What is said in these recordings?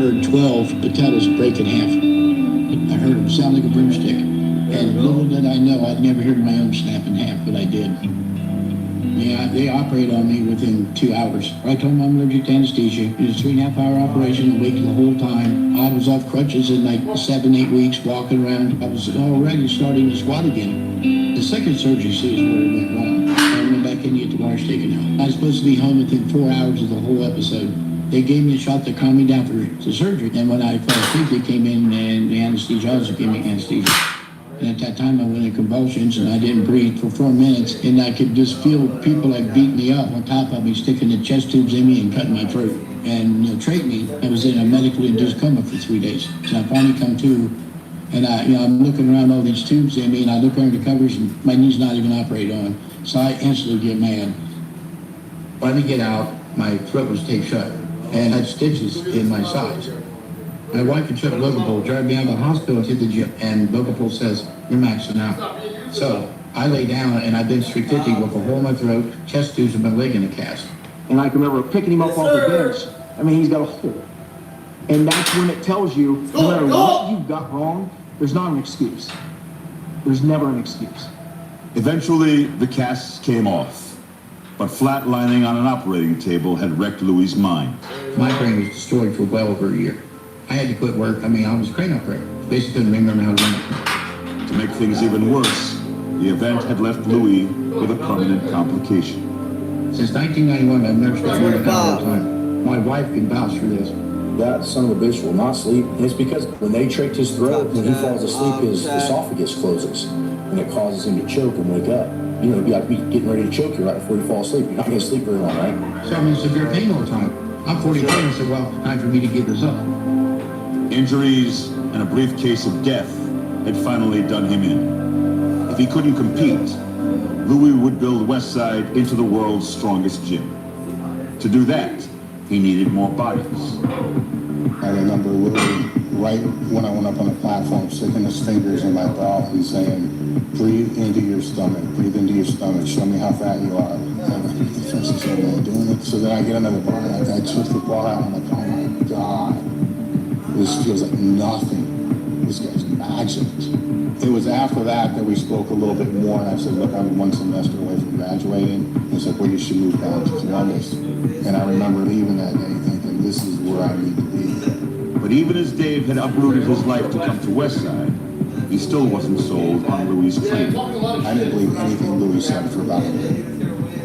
heard 12 potatoes break in half. I heard them sound like a broomstick. And little did I know, I'd never heard my own snap in half, but I did. Yeah, they operated on me within 2 hours. I told them I'm allergic to anesthesia. It was a 3.5 hour operation, awake the whole time. I was off crutches in like 7-8 weeks, walking around. I was already starting to squat again. The second surgery is where it went wrong. I went back in to get the wires taken out. I was supposed to be home within 4 hours of the whole episode. They gave me a shot to calm me down for the surgery. And when I fell asleep, they came in and the anesthesiologist gave me anesthesia. And at that time, I went in convulsions and I didn't breathe for 4 minutes. And I could just feel people like beating me up on top of me, sticking the chest tubes in me and cutting my throat. And trach me, I was in a medically induced coma for 3 days. So I finally come to, and I'm looking around all these tubes in me, and I look under the covers, and my knee's not even operated on. So I instantly get mad. Finally get out, my throat was taped shut, and I had stitches in my sides. My wife had took Lumbus, drive me out of the hospital to the gym, and Lumbus says, "You're maxing out." So I lay down, and I bench 350 with a hole in my throat, chest tubes, and my leg in a cast. And I can remember picking him up off the bench. I mean, he's got a hole. And that's when it tells you, no matter what you've got wrong, there's not an excuse. There's never an excuse. Eventually, the casts came off, but flatlining on an operating table had wrecked Louis' mind. My brain was destroyed for well over a year. I had to quit work. I mean, I was a crane operator. Basically couldn't remember how to run it. To make things even worse, the event had left Louis with a permanent complication. Since 1991, I've never slept more than an hour at a time. My wife can vouch for this. That son of a bitch will not sleep. And it's because when they tricked his throat, when he falls asleep, his esophagus closes. And it causes him to choke and wake up. You know, you got to be getting ready to choke you right before you fall asleep. You're not going to sleep very long, right? So I'm in severe pain all the time. I'm 44 and I said, well, time for me to give this up. Injuries and a brief case of death had finally done him in. If he couldn't compete, Louis would build Westside into the world's strongest gym. To do that, he needed more bodies. I remember Louis, right when I went up on the platform, sticking his fingers in my belt and saying, breathe into your stomach, show me how fat you are. And the first said, man, doing it. So then I get another bar, and I took the bar out, and I'm like, oh my God. This feels like nothing. This guy's magic. It was after that we spoke a little bit more, and I said, look, I'm 1 semester away from graduating. He said, well, you should move down to Lumbus. And I remember leaving that day thinking, this is where I need to be. But even as Dave had uprooted his life to come to Westside, he still wasn't sold on Louis' training. I didn't believe anything Louis said for about a week.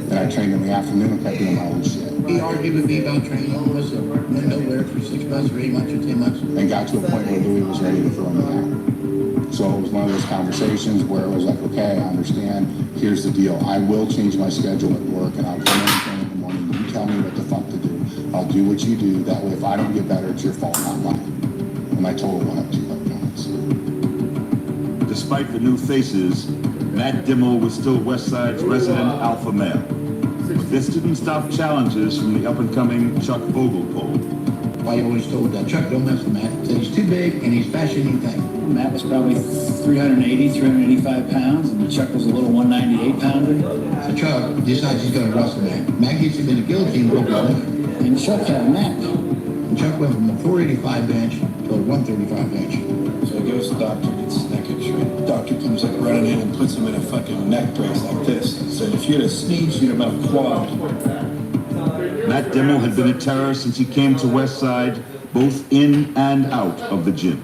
Then I trained in the afternoon and kept doing my own shit. He argued with me about training all of us and went nowhere for 6 months or 8 months or 10 months. And got to a point where Louis was ready to throw me out. So it was one of those conversations where it was like, okay, I understand. Here's the deal. I will change my schedule at work, and I'll come in and train in the morning. You tell me what the fuck to do. I'll do what you do. That way, if I don't get better, it's your fault, not mine. And my total went up 2 pounds. Despite the new faces, Matt Dimmel was still Westside's resident alpha male. But this didn't stop challenges from the up-and-coming Chuck Vogelpole. I always told Chuck, don't mess with Matt. Said he's too big and he's faster than you think. Matt was probably 380, 385 pounds, and Chuck was a little 198 pounder. So Chuck decides he's going to wrestle Matt. Matt gets him in the guillotine rope. And Chuck had a Matt. And Chuck went from a 485 bench to a 135 bench. So he goes to the doctor, gets his neck x-ray. The doctor comes up running in and puts him in a fucking neck brace like this. So if you'd have sneezed, you'd have been a quad. Matt Dimmel had been a terror since he came to Westside, both in and out of the gym.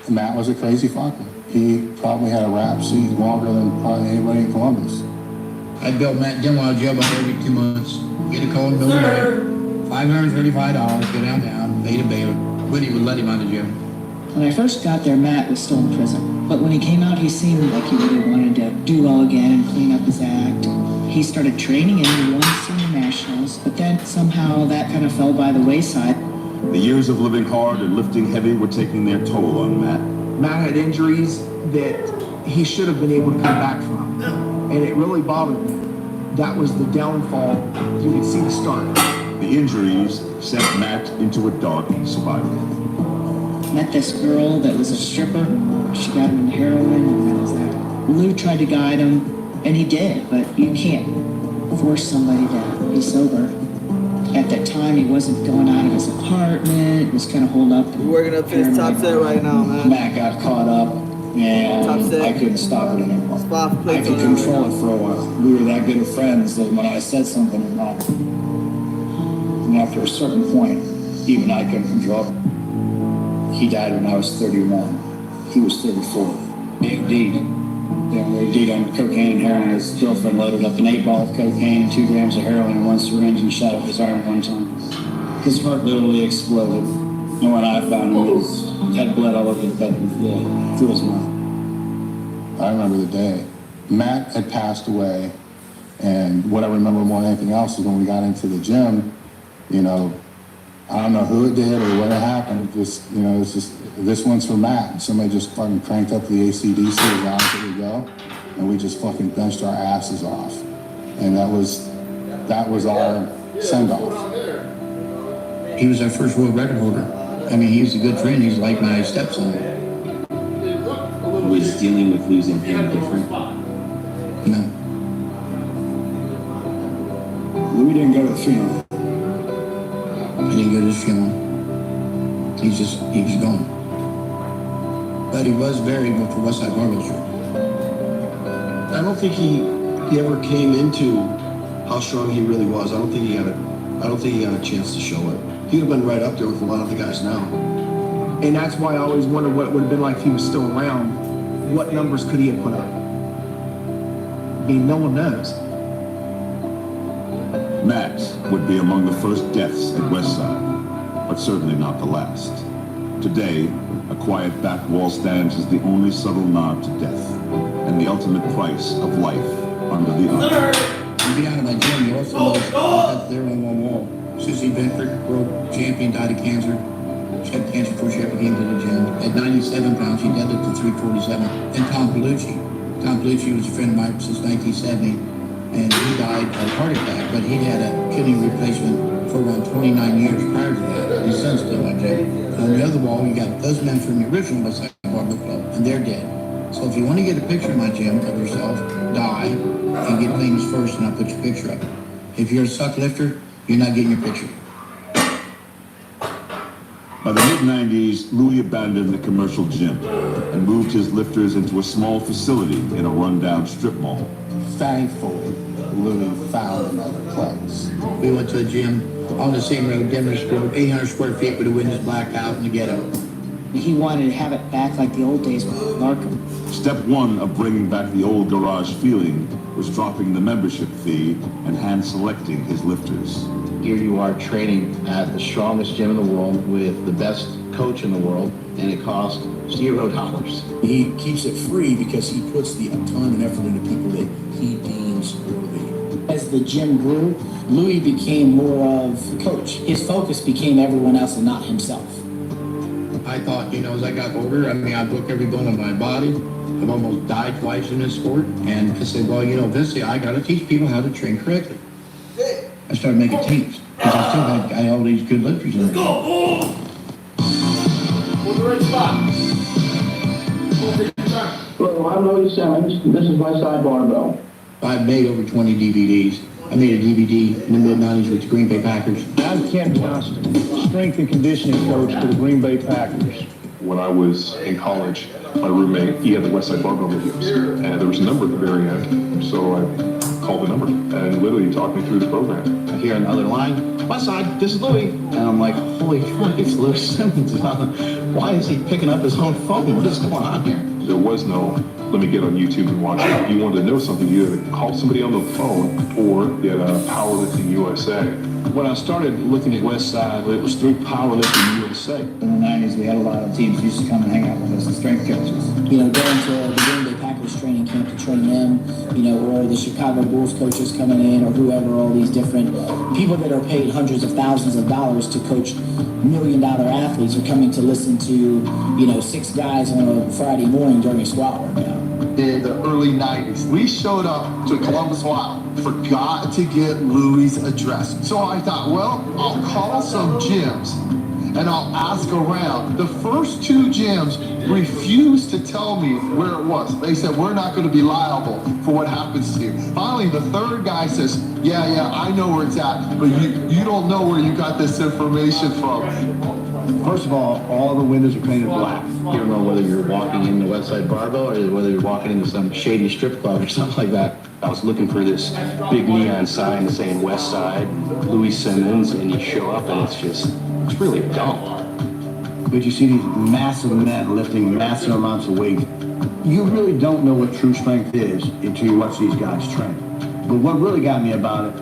Matt was a crazy fucker. He probably had a rap sheet longer than probably anybody in Columbus. I built Matt Dimmel out of jail about every 2 months. Get a call in the middle of the night. $535, go downtown, pay to bail. Woody would let him out of jail. When I first got there, Matt was still in prison. But when he came out, he seemed like he really wanted to do well again and clean up his act. He started training and he won senior nationals, but then somehow that kind of fell by the wayside. The years of living hard and lifting heavy were taking their toll on Matt. Matt had injuries that he should have been able to come back from. And it really bothered me. That was the downfall. You could see the start. The injuries sent Matt into a dark spiral. Met this girl that was a stripper. She got him into heroin, and that was that. Lou tried to guide him, and he did, but you can't force somebody to be sober. At that time, he wasn't going out of his apartment, was kind of holed up. We're working up to this top set right now, man. Matt got caught up, and Top set. I couldn't stop it anymore. Spot I plates could on control it for a while. We were that good of friends that when I said something wrong, and after a certain point, even I couldn't control it. He died when I was 31. He was 34. Big D. Then we did on cocaine and heroin. His girlfriend loaded up an 8-ball of cocaine and 2 grams of heroin in one syringe and shot up his arm one time. His heart literally exploded. And when I found him, he had blood all over the bed through his mouth. I remember the day. Matt had passed away, and what I remember more than anything else is when we got into the gym, you know, I don't know who it did or what happened. Just, you know, it's just, this one's for Matt. Somebody just fucking cranked up the AC/DC as loud as it would go, and we just fucking benched our asses off. And that was our send-off. He was our first world record holder. I mean, he was a good friend. He's like my stepson. Was dealing with losing him different? No. Louis didn't go to the funeral. I didn't go to his funeral. He was gone. But he was buried with the West Side Barbell Church. I don't think he ever came into how strong he really was. I don't think he got a chance to show it. He'd have been right up there with a lot of the guys now. And that's why I always wondered what it would have been like if he was still around. What numbers could he have put up? I mean, no one knows. Matt would be among the first deaths at Westside, but certainly not the last. Today, a quiet back wall stands as the only subtle nod to death and the ultimate price of life under the arm. You get out of my gym, you also notice that's there on one wall. Susie Benford, world champion, died of cancer. She had cancer before she ever came to the gym. At 97 pounds, she deadlifted to 347. And Tom Pellucci. Tom Pellucci was a friend of mine since 1970, and he died of a heart attack, but he'd had a kidney replacement for around 29 years prior to that. His son's still in my gym. And on the other wall, you got those men from the original West Side Barbell Club, and they're dead. So if you want to get a picture in my gym of yourself, die, and get famous first, and I'll put your picture up. If you're a suck lifter, you're not getting your picture. By the mid-90s, Louis abandoned the commercial gym and moved his lifters into a small facility in a rundown strip mall. Thankfully, Louis found another place. We went to a gym on the same road, Denver Square, 800 square feet with the windows blacked out in the ghetto. He wanted to have it back like the old days with Larkham. Step one of bringing back the old garage feeling was dropping the membership fee and hand-selecting his lifters. Here you are training at the strongest gym in the world with the best coach in the world, and it costs $0. He keeps it free because he puts the time and effort into people that he deems worthy. As the gym grew, Louis became more of a coach. His focus became everyone else and not himself. I thought, you know, as I got older, I mean, I broke every bone in my body. I've almost died twice in this sport. And I said, well, you know, Vince, I got to teach people how to train correctly. I started making teams because I still had all these good lifters in there. Go! Hold the right spot. Hello, I'm Louis Simmons. This is West Side Barbell. I've made over 20 DVDs. I made a DVD in the mid-90s with the Green Bay Packers. I'm Ken Johnston, strength and conditioning coach for the Green Bay Packers. When I was in college, my roommate, he had the West Side Barbell videos, and there was a number at the very end, so I called the number, and literally he talked me through the program. I hear on the other line, West Side, this is Louis. And I'm like, holy fuck, it's Louis Simmons. Why is he picking up his own phone? What is going on here? There was no, let me get on YouTube and watch it. If you wanted to know something, you had to call somebody on the phone or get Powerlifting USA. When I started looking at West Side, it was through Powerlifting USA. In the 90s, we had a lot of teams used to come and hang out with us as strength coaches. You know, going to the Green Bay Packers training camp to train them, you know, or the Chicago Bulls coaches coming in, or whoever, all these different people that are paid hundreds of thousands of dollars to coach $1 million athletes are coming to listen to, you know, 6 guys on a Friday morning during a squat workout. In the early 90s, we showed up to Columbus, Ohio, forgot to get Louis' address. So I thought, well, I'll call some gyms and I'll ask around. The first two gyms refused to tell me where it was. They said, we're not going to be liable for what happens to you. Finally, the third guy says, yeah, I know where it's at, but you don't know where you got this information from. First of all the windows are painted black. You don't know whether you're walking in the Westside Barbell or whether you're walking into some shady strip club or something like that. I was looking for this big neon sign saying West Side, Louis Simmons, and you show up and it's really dumb. But you see these massive men lifting massive amounts of weight. You really don't know what true strength is until you watch these guys train. But what really got me about it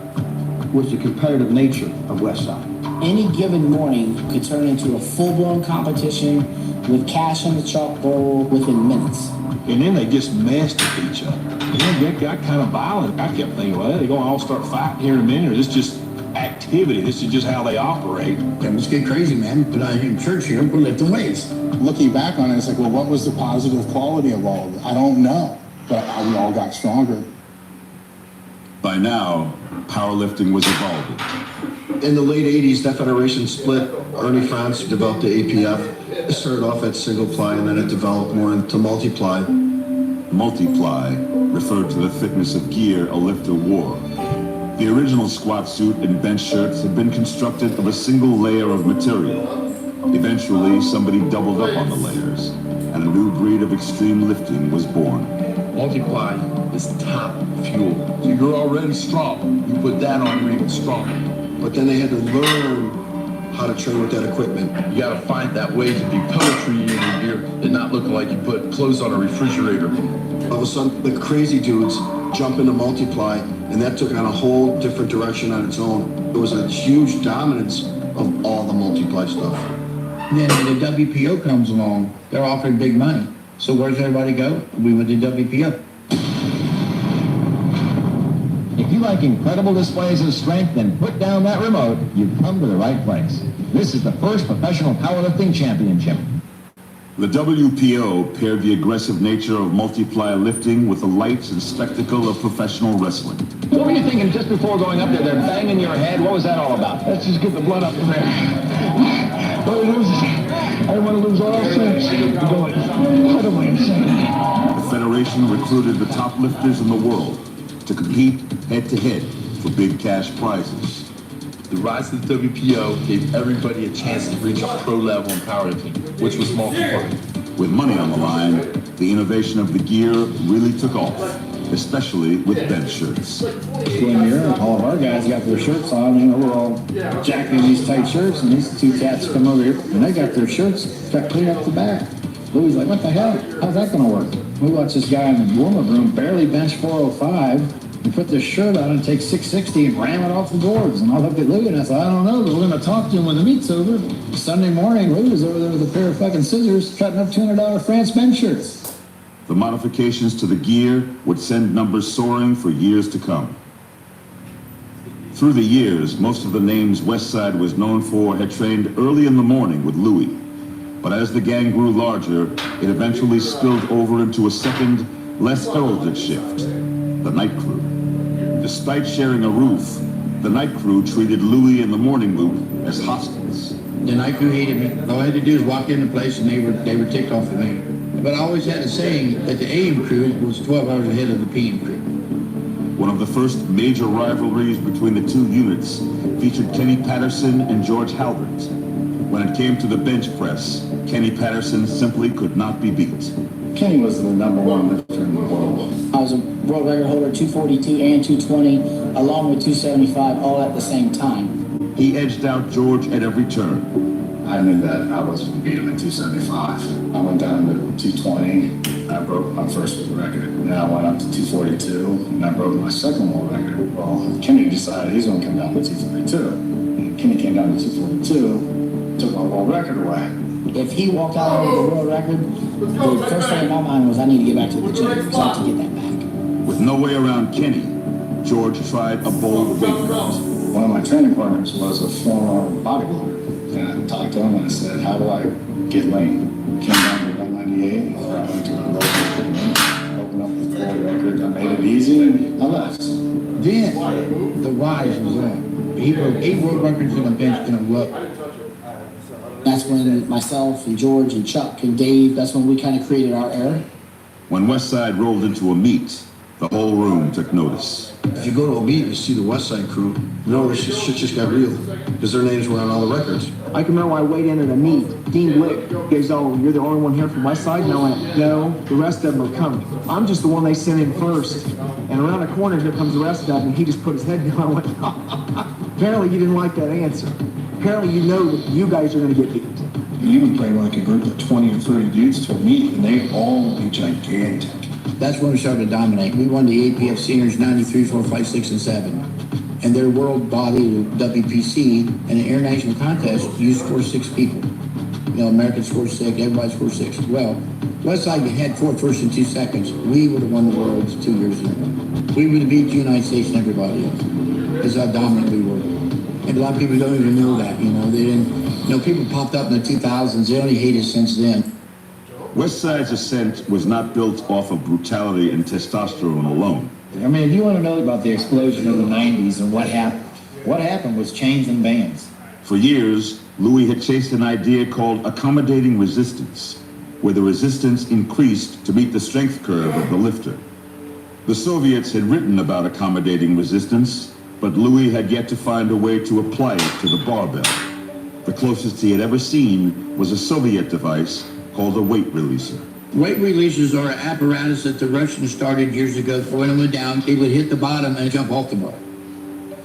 was the competitive nature of Westside. Any given morning could turn into a full-blown competition with cash on the chalkboard within minutes. And then they just messed with each other. It got kind of violent. I kept thinking, well, they're going to all start fighting here in a minute, or this is just activity. This is just how they operate. Let's get crazy, man. But I in church here, we're lifting weights. Looking back on it, it's like, well, what was the positive quality of all of it? I don't know. But we all got stronger. By now, powerlifting was evolving. In the late 80s, that federation split. Ernie Franz developed the APF. It started off at single ply, and then it developed more into multiply. Multiply referred to the thickness of gear a lifter wore. The original squat suit and bench shirts had been constructed of a single layer of material. Eventually, somebody doubled up on the layers, and a new breed of extreme lifting was born. Multiply is top fuel. So you're already strong. You put that on, you're even stronger. But then they had to learn how to train with that equipment. You gotta find that way to be poetry in your gear and not look like you put clothes on a refrigerator. All of a sudden, the crazy dudes jump into multiply, and that took on a whole different direction on its own. There was a huge dominance of all the multiply stuff. And then when the WPO comes along, they're offering big money. So where does everybody go? We went to WPO. If you like incredible displays of strength, then put down that remote. You've come to the right place. This is the first professional powerlifting championship. The WPO paired the aggressive nature of multiply lifting with the lights and spectacle of professional wrestling. What were you thinking just before going up there? They're banging your head. What was that all about? Let's just get the blood up in there. I don't want to lose all sense. What am I insane? The Federation recruited the top lifters in the world to compete head-to-head for big cash prizes. The rise of the WPO gave everybody a chance to reach a pro level in powerlifting, which was multiply. With money on the line, the innovation of the gear really took off, especially with bench shirts. Going here, all of our guys got their shirts on, you know, we're all jacking these tight shirts, and these two cats come over here, and they got their shirts cut clear up the back. Louis like, what the hell? How's that gonna work? We watch this guy in the warm-up room barely bench 405, and put this shirt on and take 660 and ram it off the boards. And I looked at Louis and I said, I don't know, but we're gonna talk to him when the meet's over. Sunday morning, Louis was over there with a pair of fucking scissors, cutting up $200 France bench shirts. The modifications to the gear would send numbers soaring for years to come. Through the years, most of the names Westside was known for had trained early in the morning with Louis. But as the gang grew larger, it eventually spilled over into a second, less heralded shift, the night crew. Despite sharing a roof, the night crew treated Louis and the morning loop as hostiles. The night crew hated me. All I had to do was walk in the place and they were ticked off of me. But I always had a saying that the AM crew was 12 hours ahead of the PM crew. One of the first major rivalries between the two units featured Kenny Patterson and George Halbert. When it came to the bench press, Kenny Patterson simply could not be beat. Kenny was the #1 lifter in the world. I was a world record holder, 242 and 220, along with 275, all at the same time. He edged out George at every turn. I knew that I wasn't going to beat him at 275. I went down to 220. I broke my first world record. Then I went up to 242, and I broke my second world record. Well, Kenny decided he's going to come down to 242. And Kenny came down to 242, took my world record away. If he walked out with the world record, the first thing in my mind was I need to get back to the gym because I have to get that back. With no way around Kenny, George tried a bold weight cut. One of my training partners was a former bodybuilder. And I talked to him and I said, how do I get lean? Came down to 198, I went to a low record, opened up the world record, I made it easy, and I left. Then the rise was on. He broke 8 world records in a bench in a row. That's when myself and George and Chuck and Dave, that's when we kind of created our era. When Westside rolled into a meet, the whole room took notice. If you go to a meet and you see the West Side crew, you know this shit just got real. Because their names were on all the records. I can remember when I weighed in at a meet, Dean Blick goes, "Oh, you're the only one here from West Side?" And I went, "No, the rest of them are coming. I'm just the one they sent in first." And around the corner, here comes the rest of them, and he just put his head down. I went, apparently you didn't like that answer. Apparently you know that you guys are going to get beat. You can bring like a group of 20 or 30 dudes to a meet, and they all be gigantic. That's when we started to dominate. We won the APF seniors 93, 4, 5, 6, and 7. And their world body, WPC, and an international contest, you score 6 people. You know, Americans score 6, everybody scores 6. Well, Westside had 4 first and 2 seconds. We would have won the world 2 years ago. We would have beat the United States and everybody else. That's how dominant we were. And a lot of people don't even know that, you know. They didn't, you know, people popped up in the 2000s. They only hated since then. Westside's ascent was not built off of brutality and testosterone alone. I mean, if you want to know about the explosion of the 90s and what happened was chains and bands. For years, Louis had chased an idea called accommodating resistance, where the resistance increased to meet the strength curve of the lifter. The Soviets had written about accommodating resistance, but Louis had yet to find a way to apply it to the barbell. The closest he had ever seen was a Soviet device called a weight releaser. Weight releasers are an apparatus that the Russians started years ago. When it went down, they would hit the bottom and jump off the bar.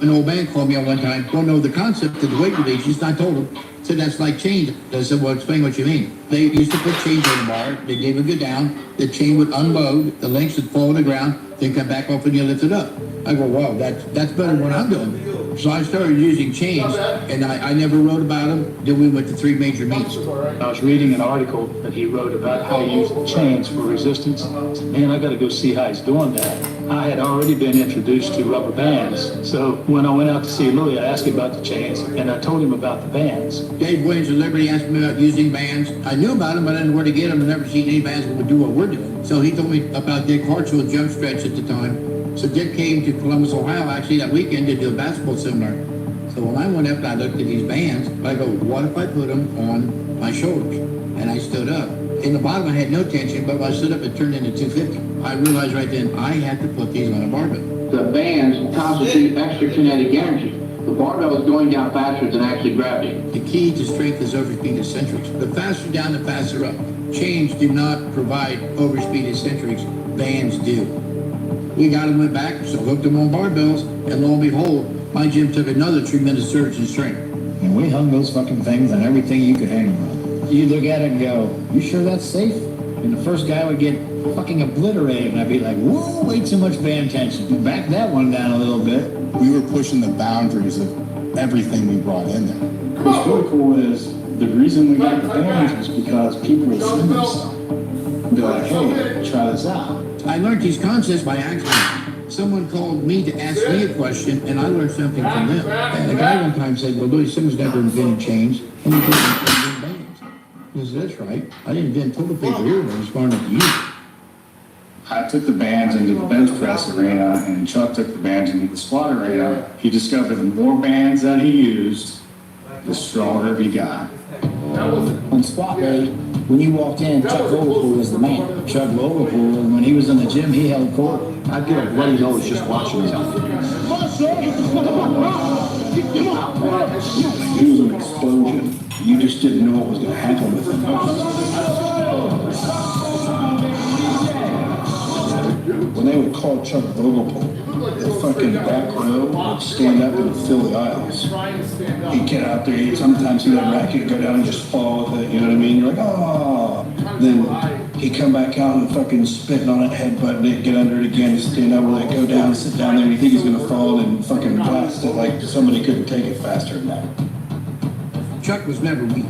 An old man called me on one time, don't know the concept of the weight releasers. I told him, said that's like chains. I said, well, explain what you mean. They used to put chains on the bar. They gave it go down. The chain would unload. The links would fall on the ground. Then come back off and you lift it up. I go, wow, that's better than what I'm doing. So I started using chains, and I never wrote about them. Then we went to 3 major meets. I was reading an article that he wrote about how he used chains for resistance. Man, I got to go see how he's doing that. I had already been introduced to rubber bands. So when I went out to see Louis, I asked him about the chains, and I told him about the bands. Dave Williams of Liberty asked me about using bands. I knew about them, but I didn't know where to get them. I've never seen any bands that would do what we're doing. So he told me about Dick Hartswell's jump stretch at the time. So Dick came to Columbus, Ohio, actually that weekend to do a basketball seminar. So when I went up and I looked at these bands, I go, what if I put them on my shoulders? And I stood up. In the bottom, I had no tension, but when I stood up, it turned into 250. I realized right then I had to put these on a barbell. The bands constitute extra kinetic energy. The barbell is going down faster than actually gravity. The key to strength is overspeed eccentrics. The faster down, the faster up. Chains do not provide overspeed eccentrics. Bands do. We got them, went back, so hooked them on barbells, and lo and behold, my gym took another tremendous surge in strength. And we hung those fucking things on everything you could hang them on. You'd look at it and go, you sure that's safe? And the first guy would get fucking obliterated, and I'd be like, whoa, way too much band tension. Back that one down a little bit. We were pushing the boundaries of everything we brought in there. What's really cool is the reason we got the bands was because people would send us stuff. Be like, hey, try this out. I learned these concepts by accident. Someone called me to ask me a question, and I learned something from them. And the guy one time said, well, Louis Simmons never invented chains, and he didn't invent bands. I said, that's right. I didn't invent toilet paper here, but I was smart enough to use it. I took the bands into the bench press arena, and Chuck took the bands into the squat arena. He discovered the more bands that he used, the stronger he got. On squat day, when you walked in, Chuck Vogelpool was the man. Chuck Vogelpool, and when he was in the gym, he held court. I'd get a bloody nose just watching him. He was an explosion. You just didn't know what was going to happen with him. When they would call Chuck Vogelpool, the fucking back row would stand up and fill the aisles. He'd get out there, sometimes he'd have racket, go down and just fall with it, you know what I mean? You're like, oh. Then he'd come back out and fucking spitting on it, headbutting it, get under it again, stand up with it, go down, sit down there, and you think he's gonna fall and fucking blast it like somebody couldn't take it faster than that. Chuck was never weak,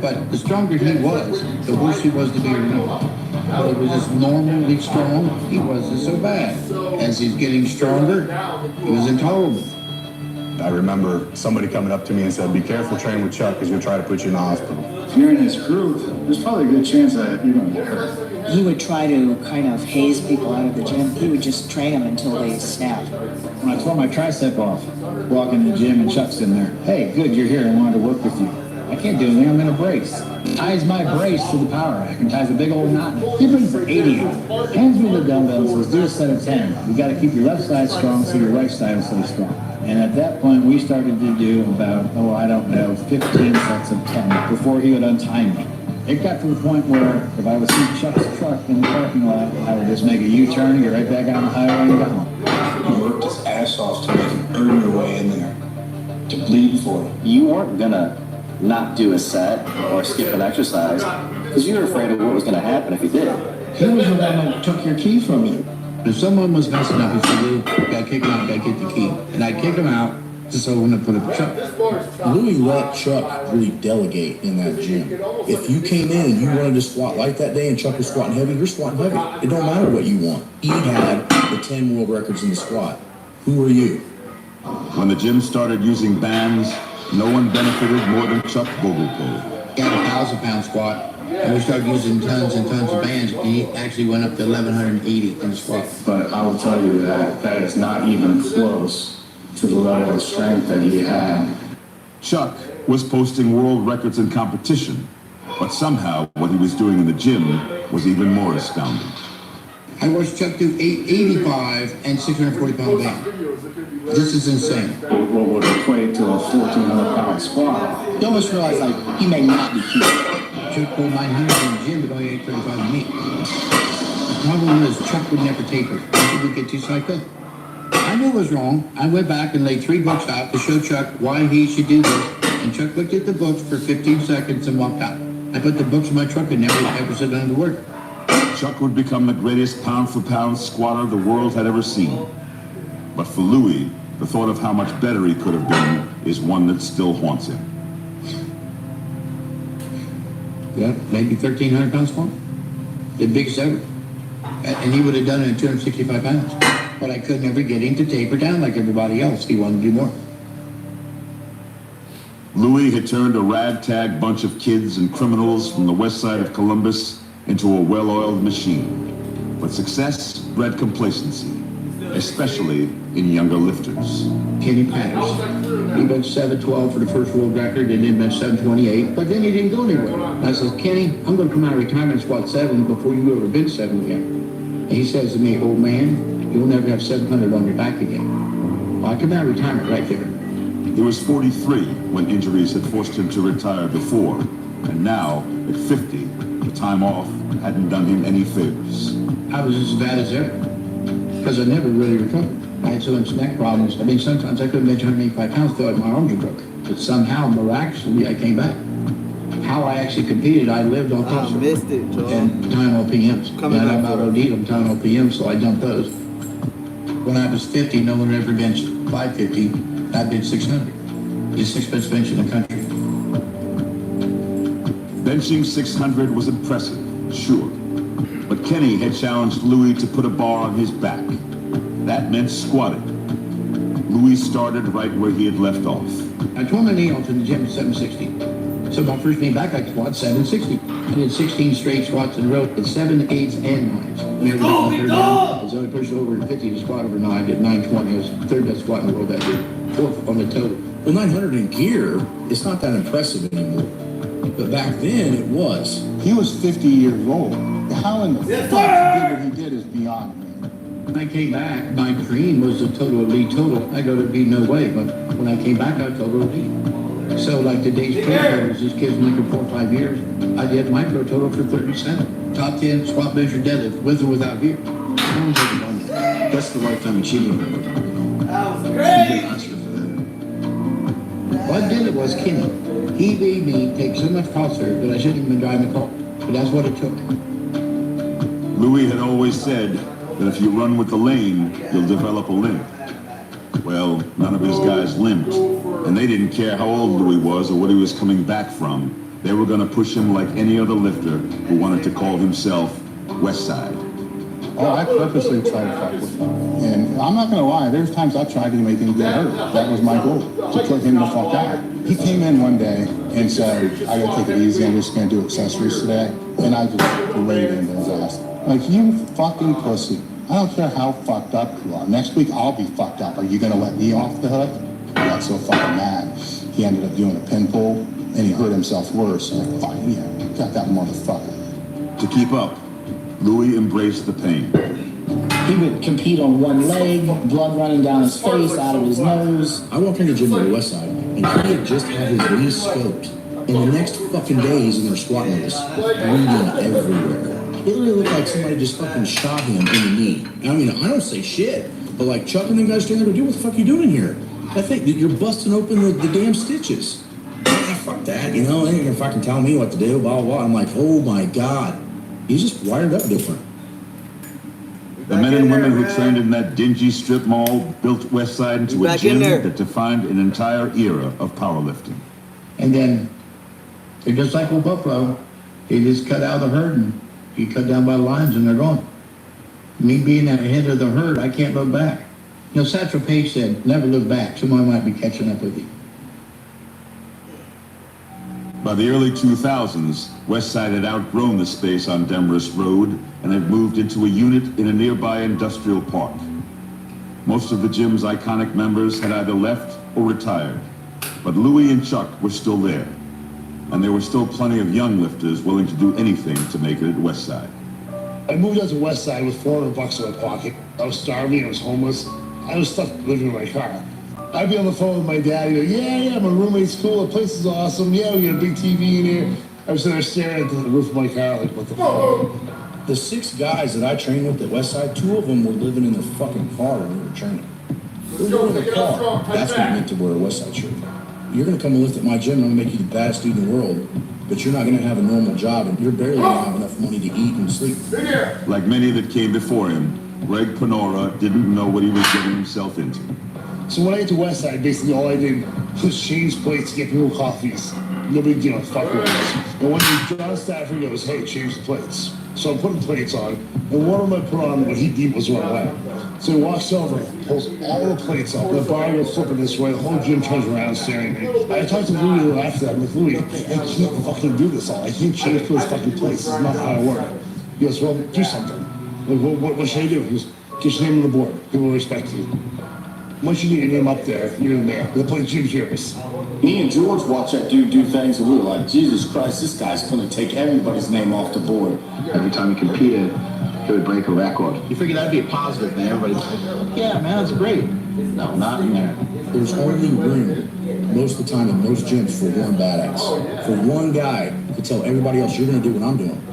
but the stronger he was, the worse he was to be remembered. But he was just normally strong, he wasn't so bad. As he's getting stronger, he was intolerable. I remember somebody coming up to me and said, be careful training with Chuck because he'll try to put you in the hospital. If you're in his group, there's probably a good chance that you're gonna get hurt. He would try to kind of haze people out of the gym. He would just train them until they snapped. When I tore my tricep off, walking in the gym and Chuck's in there, hey, good, you're here, I wanted to work with you. I can't do anything, I'm in a brace. Ties my brace to the power rack and ties a big old knot. He brings 80 of them. Hands me the dumbbell and says, do a set of 10. You gotta keep your left side strong so your right side will stay strong. And at that point, we started to do about, 15 sets of 10 before he would untie me. It got to the point where if I would see Chuck's truck in the parking lot, I would just make a U-turn and get right back on the highway and go home. He worked his ass off to make him earn your way in there, to bleed for it. You weren't gonna not do a set or skip an exercise because you were afraid of what was gonna happen if you did. He was the one that took your key from you. If someone was messing up, he said, Lou, gotta kick him out, gotta get the key. And I'd kick him out just so I wouldn't put up a Chuck. Louis let Chuck really delegate in that gym. If you came in and you wanted to squat light that day and Chuck was squatting heavy, you're squatting heavy. It don't matter what you want. He had the 10 world records in the squat. Who are you? When the gym started using bands, no one benefited more than Chuck Vogelpohl. He had a 1,000-pound squat, and we started using tons and tons of bands, and he actually went up to 1,180 in the squat. But I will tell you that is not even close to the level of strength that he had. Chuck was posting world records in competition, but somehow what he was doing in the gym was even more astounding. I watched Chuck do 885 and 640-pound band. This is insane. What would equate to a 1,400-pound squat. You almost realize, like, he may not be cute. Chuck pulled 900 in the gym, but only 835 in me. The problem was Chuck would never taper. He would get too psyched up. I knew it was wrong. I went back and laid 3 books out to show Chuck why he should do this. And Chuck looked at the books for 15 seconds and walked out. I put the books in my truck and never said none of the work. Chuck would become the greatest pound-for-pound squatter the world had ever seen. But for Louis, the thought of how much better he could have been is one that still haunts him. Yeah, maybe 1,300-pound squat. The biggest ever. And he would have done it at 265 pounds. But I could never get him to taper down like everybody else. He wanted to do more. Louis had turned a ragtag bunch of kids and criminals from the west side of Columbus into a well-oiled machine. But success bred complacency, especially in younger lifters. Kenny Patterson. He went 712 for the first world record and then went 728, but then he didn't go anywhere. I said, Kenny, I'm going to come out of retirement and squat 7 before you ever been 7 again. And he says to me, old man, you'll never have 700 on your back again. Well, I come out of retirement right there. He was 43 when injuries had forced him to retire before, and now, at 50, the time off hadn't done him any favors. I was as bad as ever, because I never really recovered. I had so much neck problems. I mean, sometimes I couldn't bench 185 pounds till my arms were broke. But somehow, miraculously, I came back. How I actually competed, I lived on I missed it, Joe. and time on PMs. And I about OD'd on time on PMs, so I dumped those. When I was 50, no one ever benched 550. I did 600. It's the 6th best bench in the country. Benching 600 was impressive, sure. But Kenny had challenged Louis to put a bar on his back. That meant squatting. Louis started right where he had left off. I tore my knee off in the gym at 760. So my first knee back, I squat 760. I did 16 straight squats in a row at 7, 8s, and 9s. I was only pushed over 50 to squat over 9. I did 920. I was the 3rd best squat in the world that day. 4th on the total. Well, 900 in gear, it's not that impressive anymore. But back then, it was. He was 50 years old. How in the fuck he did what he did is beyond me. When I came back, my dream was a total elite total. I go, there'd be no way, but when I came back, I total elite. So like today's pro totals, these kids making 4 or 5 years, I did my pro total for 37. Top 10 squat, bench, or deadlift, with or without gear. No one's ever done that. That's the lifetime achievement. That was great. What did it was Kenny. He made me take so much cost there that I shouldn't even been driving the car. But that's what it took. Louis had always said that if you run with the lane, you'll develop a limp. Well, none of his guys limped, and they didn't care how old Louis was or what he was coming back from. They were going to push him like any other lifter who wanted to call himself West Side. Oh, I purposely tried to fuck with him. And I'm not going to lie, there's times I tried to make him get hurt. That was my goal, to put him the fuck out. He came in one day and said, I got to take it easy, I'm just going to do accessories today. And I just laid into his ass. Like, you fucking pussy. I don't care how fucked up you are. Next week, I'll be fucked up. Are you going to let me off the hook? I got so fucking mad. He ended up doing a pin pull. and he hurt himself worse. I'm like, fuck yeah, got that motherfucker. To keep up, Louis embraced the pain. He would compete on one leg, blood running down his face, out of his nose. I walked in the gym on the west side, and he had just had his knees scoped. And the next fucking day, he's in there squatting with us, bleeding everywhere. It literally looked like somebody just fucking shot him in the knee. I mean, I don't say shit, but like Chuck and them guys standing there, dude, what the fuck are you doing in here? I think that you're busting open the damn stitches. Ah, fuck that, you know, they ain't gonna fucking tell me what to do, blah, blah, blah. I'm like, oh my God. He's just wired up different. The men and women who trained in that dingy strip mall built Westside into a gym that defined an entire era of powerlifting. And then, just like with Buffalo, he just cut out of the herd and he cut down by the lines and they're gone. Me being at the head of the herd, I can't look back. You know, Satchel Paige said, never look back. Somebody might be catching up with you. By the early 2000s, Westside had outgrown the space on Demarest Road and had moved into a unit in a nearby industrial park. Most of the gym's iconic members had either left or retired, but Louis and Chuck were still there, and there were still plenty of young lifters willing to do anything to make it at Westside. I moved out to Westside with $400 in my pocket. I was starving, I was homeless. I was stuck living in my car. I'd be on the phone with my dad, he'd go, yeah, my roommate's cool, the place is awesome, yeah, we got a big TV in here. I was sitting there staring at the roof of my car like, what the fuck? The 6 guys that I trained with at Westside, 2 of them were living in their fucking car when we were training. They were living in the car. That's what it meant to wear a Westside shirt. You're gonna come and lift at my gym, I'm gonna make you the baddest dude in the world, but you're not gonna have a normal job and you're barely gonna have enough money to eat and sleep. Like many that came before him, Greg Panora didn't know what he was getting himself into. So when I got to Westside, basically all I did was change plates, get people coffees. Nobody gave a fuck with us. And one day John Stafford goes, hey, change the plates. So I'm putting plates on, and one of them I put on what he deemed was wrong way. So he walks over, pulls all the plates up, the bar goes flipping this way, the whole gym turns around staring at me. I talked to Louis after that, I'm like, Louis, I can't fucking do this all. I can't change those fucking plates. This is not how I work. He goes, well, do something. Like, what should I do? He goes, get your name on the board. People will respect you. Once you get your name up there, you're in there. They'll play Jim Harris. Me and George watched that dude do things and we were like, Jesus Christ, this guy's gonna take everybody's name off the board. Every time he competed, he would break a record. You figured that'd be a positive thing. Everybody's like, yeah, man, that's great. No, not in there. There's only room, most of the time in most gyms, for one badass. For one guy to tell everybody else, you're gonna do what I'm doing.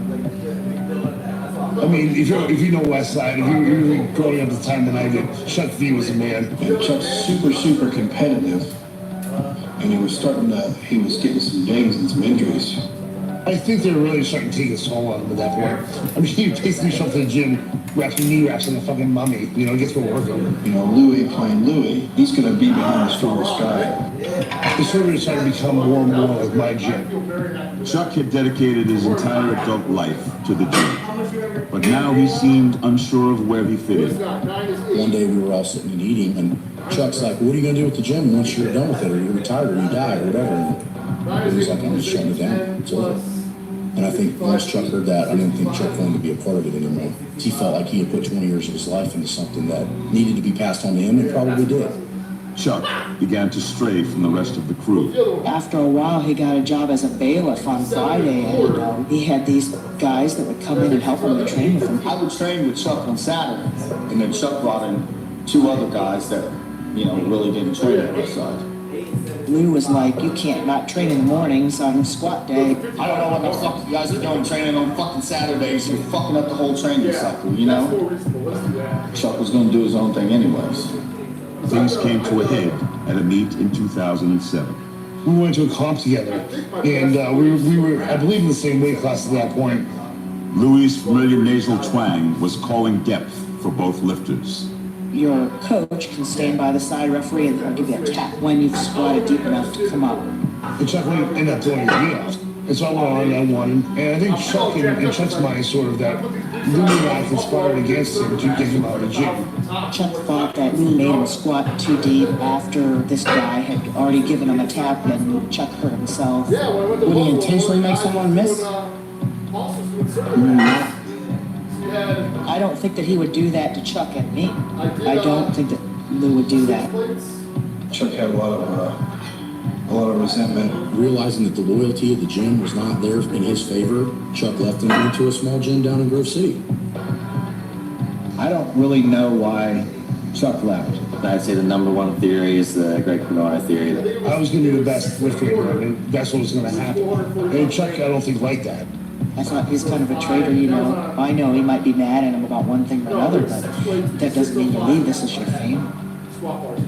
I mean, if you know Westside, if you were growing up at the time when I did, Chuck V was a man. And Chuck's super competitive. And he was getting some dings and some injuries. I think they're really starting to take a toll on him at that point. I mean, he basically showed up to the gym, wrapping knee wraps like a fucking mummy, gets to work on. You know, Louis playing Louis, he's going to be behind the strongest guy. He's sort of trying to become more and more like my gym. Chuck had dedicated his entire adult life to the gym, but now he seemed unsure of where he fit in. One day we were all sitting and eating, and Chuck's like, what are you going to do with the gym once you're done with it, or you're retired, or you die, or whatever? And he was like, I'm just shutting it down. It's over. And I think once Chuck heard that, I didn't think Chuck wanted to be a part of it anymore. He felt like he had put 20 years of his life into something that needed to be passed on to him, and probably did. Chuck began to stray from the rest of the crew. After a while, he got a job as a bailiff on Friday, and he had these guys that would come in and help him and train with him. I would train with Chuck on Saturday, and then Chuck brought in 2 other guys that, really didn't train at Westside. Lou was like, you can't not train in the mornings on squat day. I don't know what the fuck you guys are doing training on fucking Saturdays. You're fucking up the whole training cycle, Chuck was going to do his own thing anyways. Things came to a head at a meet in 2007. We went to a comp together, and we were, I believe, in the same weight class at that point. Louis' familiar nasal twang was calling depth for both lifters. Your coach can stand by the side referee and they'll give you a tap when you've squatted deep enough to come up. And Chuck ended up throwing his knee off. And so I went on and I won. And I think Chuck, in Chuck's mind, sort of that Louis and I conspired against him to get him out of the gym. Chuck thought that Lou made him squat too deep after this guy had already given him a tap and Chuck hurt himself. Would he intentionally make someone miss? I don't think that he would do that to Chuck and me. I don't think that Lou would do that. Chuck had a lot of a lot of resentment. Realizing that the loyalty of the gym was not there in his favor, Chuck left and went to a small gym down in Grove City. I don't really know why Chuck left. I'd say the number one theory is the Greg Penora theory. I was going to be the best lifter in the world, and that's what was going to happen. And Chuck, I don't think liked that. I thought he's kind of a traitor, you know. I know he might be mad at him about one thing or another, but that doesn't mean you leave. This is your fame.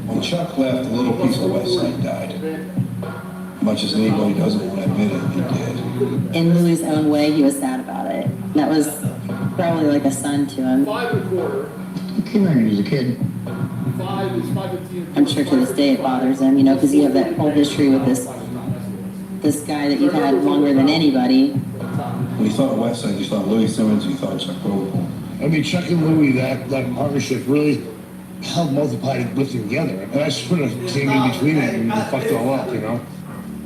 When Chuck left, a little piece of West Side died. Much as anybody doesn't want to admit it, it did. In Louis' own way, he was sad about it. That was probably like a son to him. He came here when he was a kid. I'm sure to this day it bothers him, you know, because you have that whole history with this guy that you've had longer than anybody. When you thought of West Side, you thought Louis Simmons, you thought Chuck Vogel. I mean, Chuck and Louie, that partnership really helped multiply lifting together. And I sort of came in between it and fucked it all up, you know?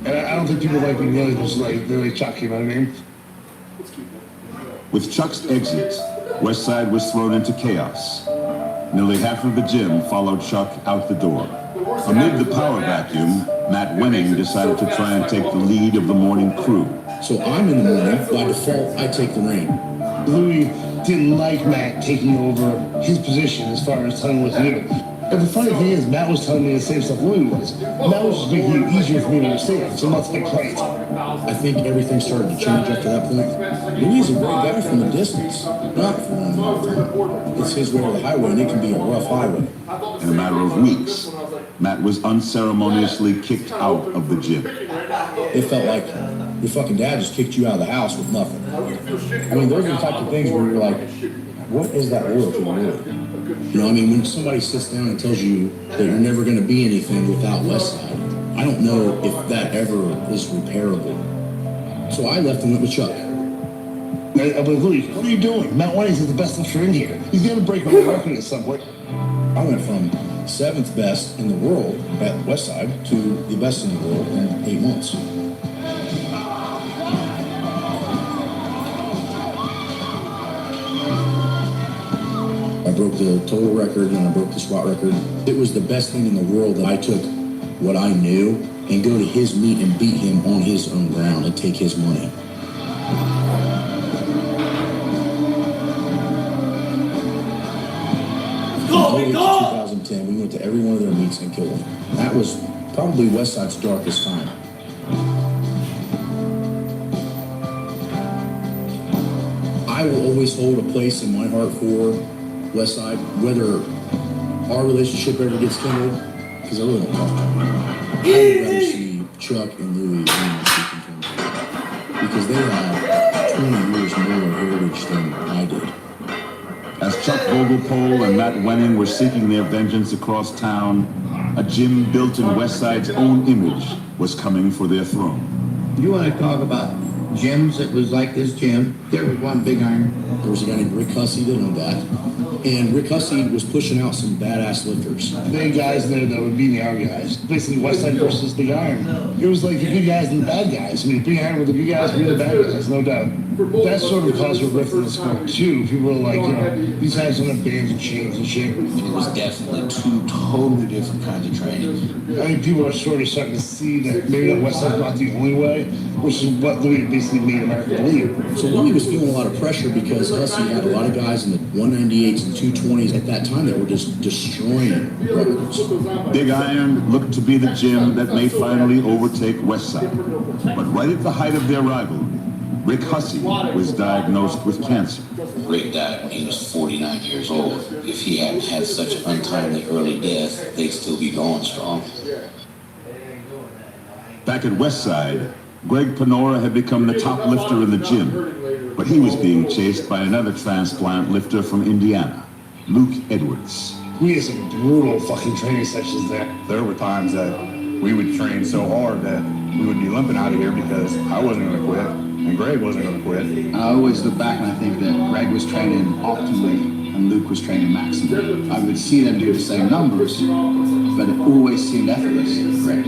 And I don't think people like me really just like Chuck, you know what I mean? With Chuck's exit, West Side was thrown into chaos. Nearly half of the gym followed Chuck out the door. Amid the power vacuum, Matt Wenning decided to try and take the lead of the morning crew. So I'm in the morning. By default, I take the reign. Louie didn't like Matt taking over his position as far as telling what to do. And the funny thing is, Matt was telling me the same stuff Louie was. And that was just making it easier for me to understand. So that's like great. I think everything started to change after that point. Louis is a great guy from a distance, not from it's his way or the highway, and it can be a rough highway. In a matter of weeks, Matt was unceremoniously kicked out of the gym. It felt like your fucking dad just kicked you out of the house with nothing. I mean, those are the type of things where you're like, what is that loyalty really? You know, I mean, when somebody sits down and tells you that you're never going to be anything without West Side, I don't know if that ever is repairable. So I left and went with Chuck. I'm like, Louie, what are you doing? Matt Wenning's is the best lifter in here. He's going to break my record at some point. I went from 7th best in the world at West Side to the best in the world in 8 months. I broke the total record and I broke the squat record. It was the best thing in the world that I took what I knew and go to his meet and beat him on his own ground and take his money. In 2010, we went to every one of their meets and killed them. That was probably West Side's darkest time. I will always hold a place in my heart for West Side, whether our relationship ever gets kindled, because I really don't talk to them. I would rather see Chuck and Louie because they have 20 years more heritage than I did. As Chuck Vogelpole and Matt Wenning were seeking their vengeance across town, a gym built in West Side's own image was coming for their throne. You want to talk about gyms that was like this gym? There was one Big Iron. There was a guy named Rick Hussey that owned that. And Rick Hussey was pushing out some badass lifters. They had guys there that would beat our guys. Basically, West Side versus Big Iron. It was like the good guys and the bad guys. I mean, Big Iron were the good guys, we were the bad guys, no doubt. That sort of caused a rift in the sport, too. People were like, you know, these guys don't have bands and chains and shit. It was definitely two totally different kinds of training. I think people are sort of starting to see that maybe that West Side's not the only way, which is what Louie basically made America believe. So Louie was feeling a lot of pressure because Hussey had a lot of guys in the 198s and 220s at that time that were just destroying records. Big Iron looked to be the gym that may finally overtake West Side. But right at the height of their rivalry, Rick Hussey was diagnosed with cancer. Rick died when he was 49 years old. If he hadn't had such an untimely early death, they'd still be going strong. Back at West Side, Greg Penora had become the top lifter in the gym, but he was being chased by another transplant lifter from Indiana, Luke Edwards. We had some brutal fucking training sessions there. There were times that we would train so hard that we would be limping out of here because I wasn't going to quit and Greg wasn't going to quit. I always look back and I think that Greg was training optimally and Luke was training maximally. I would see them do the same numbers, but it always seemed effortless for Greg.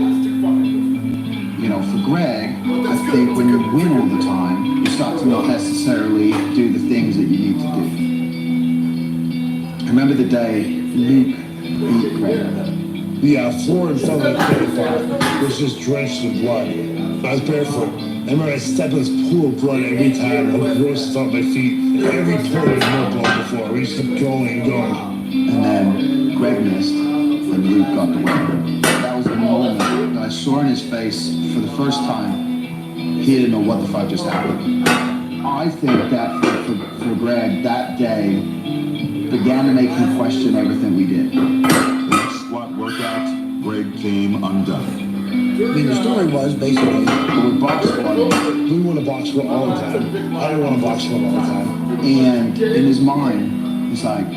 You know, for Greg, I think when you win all the time, you start to not necessarily do the things that you need to do. I remember the day Luke beat Greg. The floor in front of the K5 was just drenched in blood. I was barefoot. I remember I stepped in this pool of blood every time. I gross felt my feet. Every point was more blood before. We just kept going and going. And then Greg missed, and Luke got the win. That was the moment that I saw in his face for the first time. He didn't know what the fuck just happened. I think that for Greg, that day began to make him question everything we did. The next squat workout, Greg came undone. I mean, the story was basically, we're box squatting. We want to box squat all the time. I didn't want to box squat all the time. And in his mind, he's like,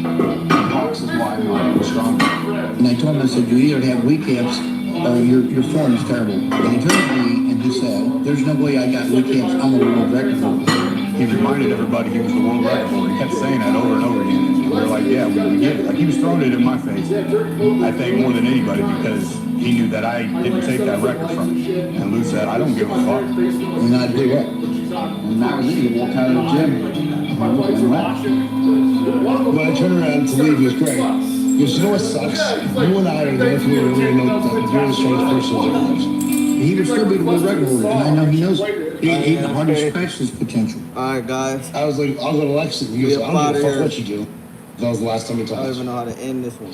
box is why I'm not stronger. and I told him, I said, you either have weak hips or your form is terrible. And he turned to me and he said, there's no way I got weak hips. I'm the world record holder. He reminded everybody he was the world record holder. He kept saying that over and over again. And we were like, yeah, we get it. Like, he was throwing it in my face, I think, more than anybody, because he knew that I didn't take that record from him. And Lou said, I don't give a fuck. And I blew up. And that was it. He walked out of the gym and left. When I turned around to leave, he was great. He goes, you know what sucks? You and I are the only people who really know that you're the strongest person in our lives. He would still be the world record holder, and I know he knows it. He hardly scratched his potential. Alright, guys. I was like, I'll go to Lexington. He goes, I don't give a fuck what you do. That was the last time we I don't talked. even know how to end this one.